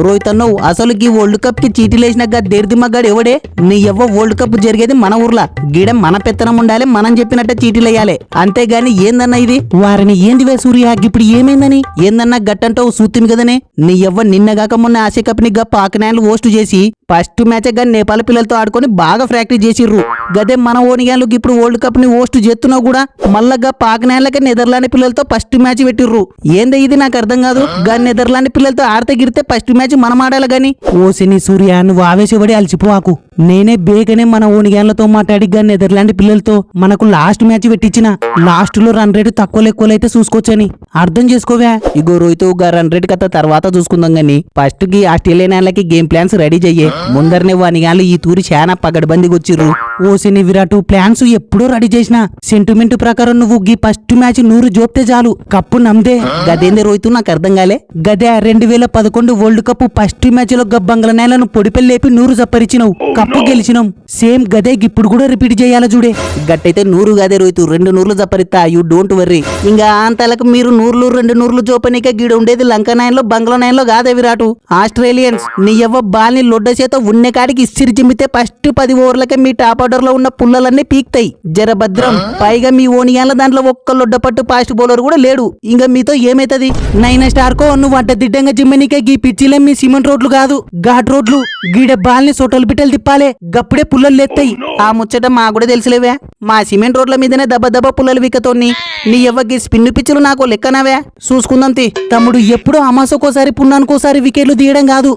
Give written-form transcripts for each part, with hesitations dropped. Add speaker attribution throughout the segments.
Speaker 1: రోహిత్ అన్నవు అసలు ఈ world cup కి చీటీలేసినాక దేర్దిమ్మగాడు ఎవడే? నీ ఎవ్వ వరల్డ్ కప్ జరిగేది మన ఊర్లా, గీడ మన పెత్తనం ఉండాలి, మనం చెప్పినట్టే చీటీలేయాలి, అంతేగాని ఏందన్నా ఇది? వారిని ఏందివే సూర్య, ఇప్పుడు ఏమైందని ఏందన్నా గట్టంటావు సూత్తిమి కదనే. నీ ఎవ్వ నిన్నగాక మొన్న ఆసియా కప్ ని పాకినాన్లు హోస్ట్ చేసి ఫస్ట్ మ్యాచ్ గాని నేపాల్ పిల్లలతో ఆడుకొని బాగా ప్రాక్టీస్ చేసిర్రు. గదే మన ఓనిగాన్లు ఇప్పుడు వరల్డ్ కప్ ని హోస్ట్ చేస్తున్నావు కూడా మళ్ళా పాకినాన్లకి నెదర్లాండ్ పిల్లలతో ఫస్ట్ మ్యాచ్ పెట్టిర్రు. ఏంది ఇది నాకు అర్థం కాదు. గాని నెదర్లాండ్ పిల్లలతో ఆడితే గిడితే ఫస్ట్ మ్యాచ్ మనం ఆడాలి గాని. ఓసిని సూర్య, నువ్వు ఆవేశపడి అలసిపోవాకు. నేనే బేగనే మన ఓనిగాన్లతో మాట్లాడి గాని నెదర్లాండ్ పిల్లలతో మనకు లాస్ట్ మ్యాచ్ పెట్టించిన. లాస్ట్ లో రన్ రేట్ తక్కువ అయితే చూసుకోవచ్చని అర్థం చేసుకోవా. ఇగో రోహిత్ రన్ రేట్ కథ తర్వాత చూసుకుందాం గాని ఫస్ట్ కి ఆస్ట్రేలియన్లకి గేమ్ ప్లాన్స్ రెడీ చెయ్యే. ముందరనే వానిగాళ్ళు ఈ తూరి చాలా పగడబందికి వచ్చిర్రు. ఓసిని విరాట్ ప్లాన్స్ ఎప్పుడో రెడీ చేసిన. సెంటిమెంట్ ప్రకారం నువ్వు గీ ఫస్ట్ మ్యాచ్ 100 జోప్తే చాలు, కప్పు నమ్దే. గదేందే రోహిత్ నాకు అర్థం కాలే. గదే 2011 వరల్డ్ కప్ ఫస్ట్ మ్యాచ్ లో బంగ్లాదేశ్ను పొడిపెల్లేపి 100 జప్పరిచినావు, కప్పు గెలిచినాం. సేమ్ గదే ఇప్పుడు కూడా రిపీట్ చేయాల చూడే. గట్టయితే 100 గదే రోహిత్, 2 100 జప్పరిస్తా, యూ డోంట్ వర్రీ. ఇంకా అంతలకు మీరు 100 2 100 జోపనిక గీడ ఉండేది లంక నాయన్లో బంగ్లాదేశ్లో కాదే విరాటు. ఆస్ట్రేలియన్స్ నీ ఎవ్వ బాల్ ని లొడ్డ చేత ఉన్న కాడికి ఇసిరి చిమ్మితే ఫస్ట్ 10 ఓవర్లకే మీ టాప్ ఆర్డర్ లో ఉన్న పుల్లలన్నీ పీక్తాయి. జర భద్రం. పైగా మీ ఓనియాల దాంట్లో ఒక్క లొడ్డ పట్టు ఫాస్ట్ బౌలర్ కూడా లేడు. ఇంకా మీతో ఏమైతది? 9 స్టార్ కో నువ్వు అంట దిడ్డంగా జిమ్మనికే గీ పిచ్చిలే మీ సిమెంట్ రోడ్లు కాదు, ఘాట్ రోడ్లు. గీడ బాల్ ని సొటలు బిట్టలు తిప్పాలే, గప్పుడే పుల్లలు లేస్తాయి. ఆ ముచ్చట మా కూడా తెలుసులేవే. మా సిమెంట్ రోడ్ల మీదనే దెబ్బ పుల్లలు వికతోని నీ ఎవ్వకి స్పిన్ పిచ్చులు నాకు లెక్కనవే. చూసుకుందాం తి తమ్ముడు. ఎప్పుడు అమాసకోసారి పున్నానికోసారి వికెట్లు తీయడం కాదు,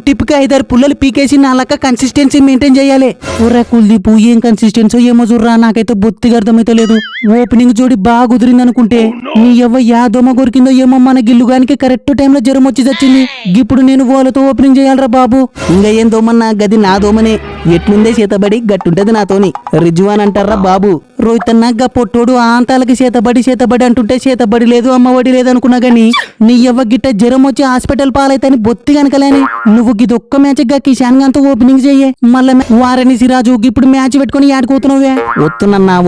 Speaker 1: టిప్పుకి 5-6 పుల్లలు పీకేసి నా లెక్క కన్సిస్టెన్సీ మెయింటైన్ చేయాలి. ఊర్రా కుల్దీపు, ఏం కన్సిస్టెన్సీ ఏమో చూర్రా, నాకైతే బొత్తిగా అర్థమైతే లేదు. ఓపెనింగ్ జోడి బాగా కుదిరింది అనుకుంటే నీ ఎవ్వ యా దోమ కొరికిందో ఏమో మన గిల్లుగానికి కరెక్ట్ టైంలో జ్వరం వచ్చి చచ్చింది. ఇప్పుడు నేను వాళ్ళతో ఓపెనింగ్ చేయాలరా బాబు. ఇంకా ఏం దోమన్నా గది నా దోమనే. ఎట్లుందే చేతబడి గట్టుంటది నాతోని. రిజ్వాన్ అంటారా బాబు. రోహిత్ అన్న గా పొట్టోడు ఆంతాలకి చేతబడి అంటుంటే చేతబడి లేదు అమ్మఒడి లేదు అనుకున్నా గాని నీ ఎవ్వ గిట్ట జ్వరం వచ్చి హాస్పిటల్ పాలైతని బొత్తి కనుకలేని. నువ్వు గిదొక్క మ్యాచ్ గా కిషాన్ గాంతో ఓపెనింగ్ చెయ్యే. మళ్ళా వారని సిరాజు ఇప్పుడు మ్యాచ్ పెట్టుకుని ఆడుకోతున్నావే.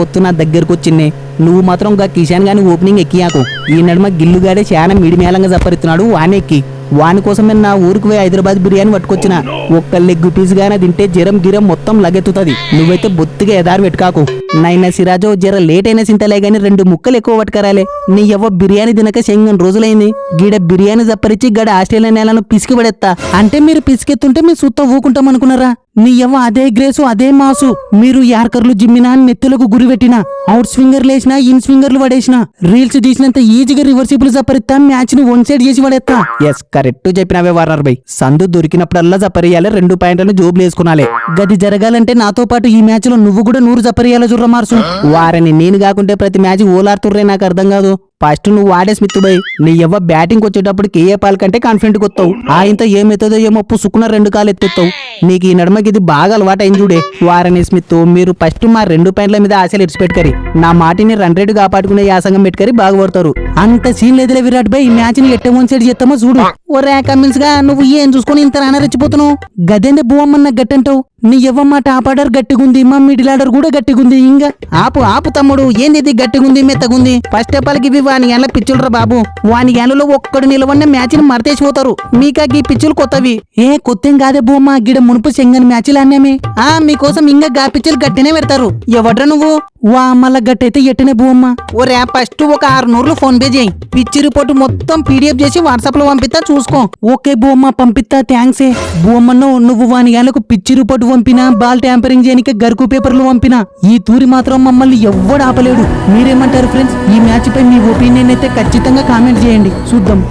Speaker 1: వస్తున్నా దగ్గరకు వచ్చిందే. నువ్వు మాత్రం గా కిషాన్ గాని ఓపెనింగ్ ఎక్కియాకు. ఈ నడుమ గిల్లుగాడే చాలా మిడిమేళంగా జప్పరిస్తున్నాడు, వానెక్కి. వాని కోసమే నా ఊరికి పోయి హైదరాబాద్ బిర్యానీ పట్టుకొచ్చిన. ఒక్క లెగ్ పీస్ గానే తింటే గిరం మొత్తం లగెత్తుతుంది. నువ్వైతే బొత్తిగా ఎదారు పెట్టుకాకు. నైనా సిరాజో జర లేట్ అయినా సింతలే గాని 2 ముక్కలు ఎక్కువ పట్టుకరాలే. నీ ఎవ్వ బిర్యానీ తినక 7 రోజులైంది. గీడ బిర్యానీ జప్పరిచి గడ ఆస్ట్రేలియా నేలను పిసికి పడేస్తా అంటే మీరు పిసికెత్తుంటే మీ సుత్త ఊకుంటాం అనుకున్నారా? నీ ఎవ్వ అదే గ్రేసు అదే మాసు. మీరు యార్కర్లు జిమ్మినా, నెత్తులకు గురి పెట్టినా, అవుట్ స్వింగర్లు వేసినా, ఇన్ స్వింగర్లు పడేసినా, రీల్స్ తీసినంత ఈజీగా రివర్సిబుల్ జప్పరిస్తా, మ్యాచ్ ని 1 సైడ్ చేసి పడేస్తా. ఎస్ కరెక్ట్ చెప్పినవే వారర్ బై. సందు దొరికినప్పుడల్లా జప్పరియాలి, 2 పాయింట్లను జోబులు వేసుకున్నాలే. గది జరగాలంటే నాతో పాటు ఈ మ్యాచ్ లో నువ్వు కూడా 100 జప్పరియాల జుర్ర మార్సు. వారని నేను కాకుంటే ప్రతి మ్యాచ్ ఓలాడుతుర్రే నాకు అర్థం కాదు. ఫస్ట్ నువ్వు ఆడే స్మిత్ బై. నీ ఎవ్వ బ్యాటింగ్ వచ్చేటప్పుడు కేఏ పాల్ కంటే కాన్ఫిడెంట్ కొత్తావు. ఆయనతో ఏమవుతుందో ఏమో పుసుకున్న 2 కాలు ఎత్తెత్తావు. నీకు ఈ నడమకి ఇది బాగా అలవాటు అయింది చూడే. వారని స్మిత్ మీరు ఫస్ట్ మా 2 పాయింట్ల మీద ఆశలు ఇడిచిపెట్టుకరి. నా మాటిని రన్ రేట్ కాపాడుకునే యాసంగం పెట్టుకరి బాగుపడతారు. అంత సీన్ లేదులే విరాట్ బై. ఈ మ్యాచ్ ని ఎట్ట 1 సైడ్ చేస్తామో చూడు. ఒరే కమిన్స్ గా నువ్వు ఏం చూసుకుని ఇంత రానరెచ్చిపోతున్నావు? గదేందే బువ్వమ్మన్న గట్టంటావు. నీ ఎవ్వమ్మ టాప్ ఆర్డర్ గట్టిగుంది, మా మిడిల్ ఆర్డర్ కూడా గట్టిగుంది. ఇంకా ఆపు తమ్ముడు. ఏంది గట్టిగుంది మెత్తగుంది? ఫస్ట్ ఆఫ్ ఆల్ గివి వాని గేళ్ళ పిచ్చులరా బాబు. వాని గేళ్ళలో ఒక్కడు నిలవన్న మ్యాచ్ ని మరతేసిపోతారు. మీకా గీ పిచ్చులు కొత్తవి. కొత్తేం కాదే బువ్వమ్మ, గిడ మునుపు సెంగని మ్యాచ్లు అన్నామే. మీకోసం ఇంకా గా పిచ్చులు గట్టినే పెడతారు. ఎవడ్రా నువ్వు? వా మళ్ళా గట్టయితే ఎట్టనే బువ్వమ్మ. ఒరే ఫస్ట్ ఒక 600 ఫోన్ పే చేయి. పిచ్చి రిపోర్ట్ మొత్తం పీడిఎఫ్ చేసి వాట్సాప్ లో పంపిస్తా చూసుకో. ఓకే బువ్వమ్మ పంపిస్తా, థ్యాంక్సే. బువ్వమ్మను నువ్వు వాని గేళ్ళకు పిచ్చి రిపోర్ట్ పంపినా, బాల్ ట్యాంపరింగ్ చేయడానికి గరుకు పేపర్లు పంపినా, ఈ తూరి మాత్రం మమ్మల్ని ఎవ్వడు ఆపలేడు. మీరేమంటారు ఫ్రెండ్స్? ఈ మ్యాచ్ పై మీ ఒపీనియన్ అయితే ఖచ్చితంగా కామెంట్ చేయండి, చూద్దాం.